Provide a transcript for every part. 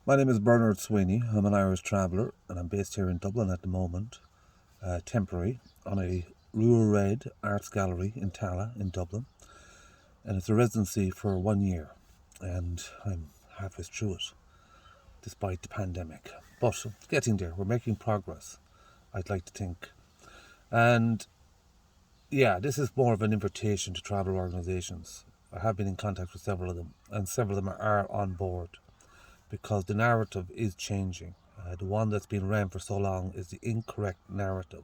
My name is Bernard Sweeney. I'm an Irish traveller and I'm based here in Dublin at the moment, temporary, on a Rural Red Arts Gallery in Tala in Dublin. And it's a residency for 1 year and I'm halfway through it, despite the pandemic. But it's getting there, we're making progress, I'd like to think. And yeah, this is more of an invitation to travel organisations. I have been in contact with several of them and several of them are on board, because the narrative is changing. The one that's been ran for so long is the incorrect narrative.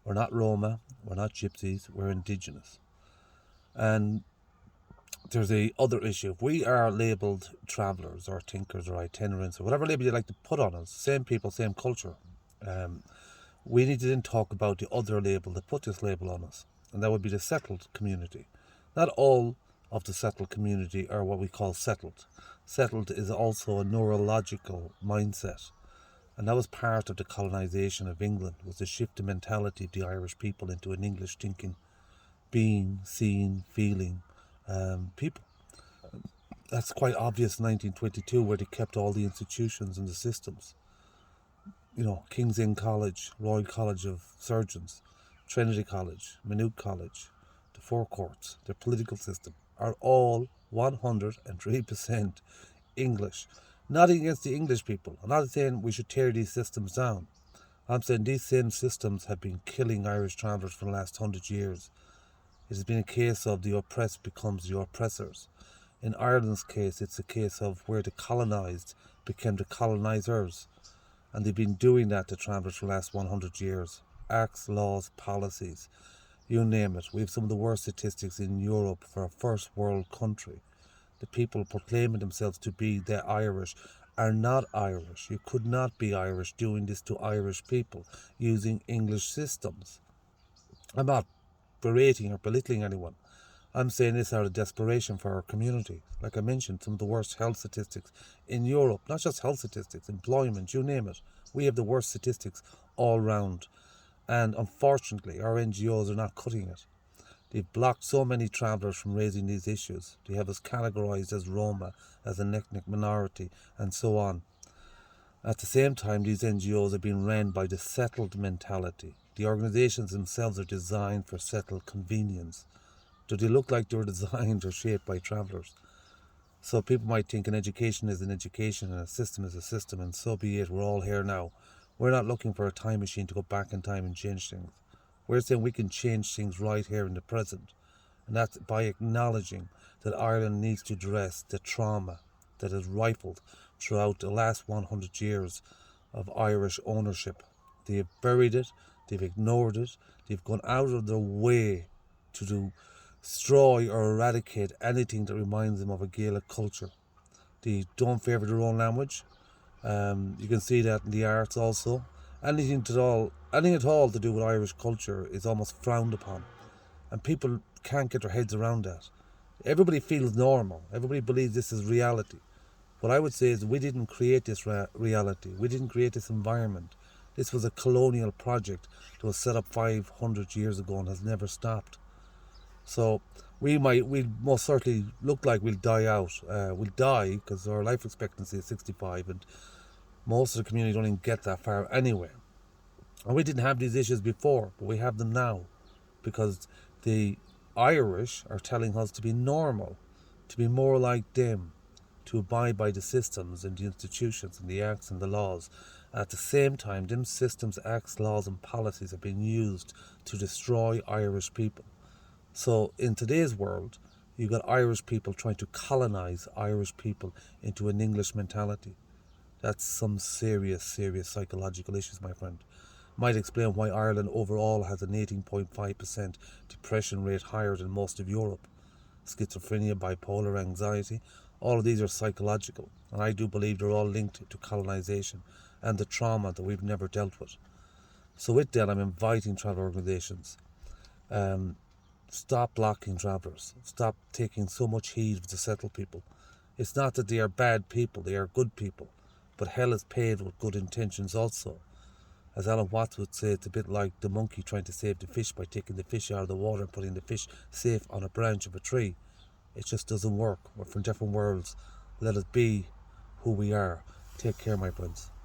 We're not Roma, we're not Gypsies, we're Indigenous. And there's a other issue. If we are labelled travellers or thinkers or itinerants or whatever label you like to put on us, same people, same culture, we need to then talk about the other label that put this label on us, and that would be the settled community. Not all of the settled community are what we call settled. Settled is also a neurological mindset, and that was part of the colonisation of England, was the shift in mentality of the Irish people into an English thinking, being, seeing, feeling people. That's quite obvious in 1922, where they kept all the institutions and the systems. You know, King's Inn College, Royal College of Surgeons, Trinity College, Maynooth College, the Four Courts, their political system are all 103% English. Nothing against the English people. I'm not saying we should tear these systems down. I'm saying these same systems have been killing Irish travellers for the last 100 years. It has been a case of the oppressed becomes the oppressors. In Ireland's case, it's a case of where the colonised became the colonisers. And they've been doing that to travellers for the last 100 years. Acts, laws, policies, you name it. We have some of the worst statistics in Europe for a first world country. The people proclaiming themselves to be the Irish are not Irish. You could not be Irish doing this to Irish people using English systems. I'm not berating or belittling anyone. I'm saying this out of desperation for our community. Like I mentioned, some of the worst health statistics in Europe, not just health statistics, employment, you name it. We have the worst statistics all round. And unfortunately, our NGOs are not cutting it. They've blocked so many travellers from raising these issues. They have us categorised as Roma, as an ethnic minority, and so on. At the same time, these NGOs are being run by the settled mentality. The organisations themselves are designed for settled convenience. Do they look like they were designed or shaped by travellers? So people might think an education is an education and a system is a system, and so be it. We're all here now. We're not looking for a time machine to go back in time and change things. We're saying we can change things right here in the present, and that's by acknowledging that Ireland needs to address the trauma that has rifled throughout the last 100 years of Irish ownership. They have buried it, they've ignored it, they've gone out of their way to destroy or eradicate anything that reminds them of a Gaelic culture. They don't favour their own language. You can see that in the arts also. Anything at all to do with Irish culture is almost frowned upon, and people can't get their heads around that. Everybody feels normal. Everybody believes this is reality. What I would say is we didn't create this reality. We didn't create this environment. This was a colonial project that was set up 500 years ago and has never stopped. So we most certainly look like we'll die out. We'll die because our life expectancy is 65, and most of the community don't even get that far anyway. And we didn't have these issues before, but we have them now because the Irish are telling us to be normal, to be more like them, to abide by the systems and the institutions and the acts and the laws. At the same time, them systems, acts, laws and policies are being used to destroy Irish people. So in today's world, you've got Irish people trying to colonise Irish people into an English mentality. That's some serious psychological issues, my friend. Might explain why Ireland overall has an 18.5% depression rate higher than most of Europe. Schizophrenia, bipolar, anxiety, all of these are psychological, and I do believe they're all linked to colonisation and the trauma that we've never dealt with. So with that, I'm inviting travel organisations, stop blocking travellers. Stop taking so much heed of the settled people. It's not that they are bad people, they are good people. But hell is paved with good intentions also. As Alan Watts would say, it's a bit like the monkey trying to save the fish by taking the fish out of the water and putting the fish safe on a branch of a tree. It just doesn't work. We're from different worlds. Let us be who we are. Take care, my friends.